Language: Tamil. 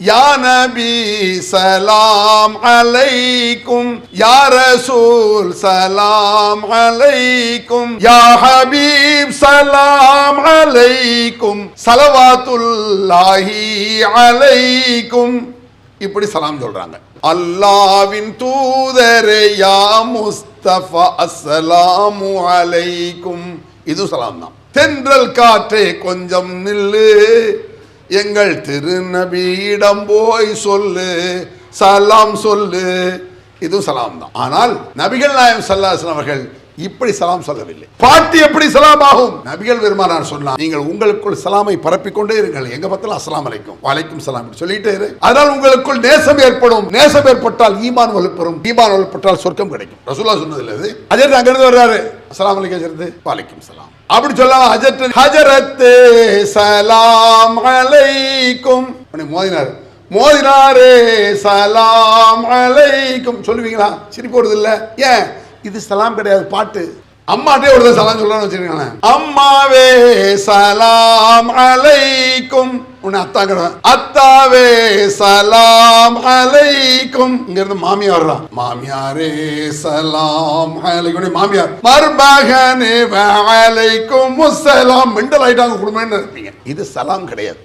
யா நபி சலாம் அலைக்கும், யா ரசூல் சலாம் அலைக்கும், யா ஹபீப் சலாம் அலைக்கும், ஸலவாத்துல்லாஹி அலைக்கும். இப்படி சலாம் சொல்றாங்க. அல்லாஹ்வின் தூதரே யா முஸ்தபா அஸ்ஸலாமு அலைக்கும், இது சலாம் தான். தென்றல் காற்றே கொஞ்சம் நில்லு, எங்கள் திருநபியிடம் போய் சொல்லு, சலாம் சொல்லு, இது சலாம் தான். ஆனால் நபிகள் நாயகம் ஸல்லல்லாஹு அலைஹி வஸல்லம் அவர்கள் இப்படி சலாம் சொல்லவில்லை. பாட்டு எப்படி சலாம் ஆகும்? நபிகள் பெருமானார் சொன்னார், நீங்கள் உங்களுக்குள் சலாமை பரப்பிக்கொண்டே இருங்கள், எங்க பக்கத்துல அஸ்ஸலாமு அலைக்கும் வலைக்கும் சலாம் சொல்லிட்டே இரு. அதனால் உங்களுக்குள் நேசம் ஏற்படும். நேசம் ஏற்பட்டால் ஈமான் வலுப்பெறும், ஈமான் வலுப்பட்டால் சொர்க்கம் கிடைக்கும். ரசூலுல்லாஹ் சொன்னது இல்ல இது. அஜர் அங்கிருந்து வர்றாரு, அஸ்ஸலாமு அலைக்கும் அஜரத், வலைக்கும் சலாம் அப்படி சொல்லலாம். ஹஜரத் சலாம் அலைக்கும் மோதினாரே சலாம் அலைக்கும் சொல்லுவீங்களா? சிரிப்பு வருது இல்ல? ஏன்? இது சலாம் கிடையாது, பாட்டு. அம்மாட்டே ஒரு சலாம் சொல்லணும்னு வச்சிருக்கீங்களேன், அம்மாவே சலாம் அலைக்கும், உன்னை அத்தா கிடையாது, அத்தாவே சலாம் அலைக்கும். இங்க இருந்து மாமியார் வர்றான், மாமியாரே சலாம் அலைக்கும், மாமியார் மருமகனே வலைக்கும் முஸ்ஸலாம். மெண்டல் ஆயிட்டாங்க குடும்பம்னு இருப்பீங்க. இது சலாம் கிடையாது.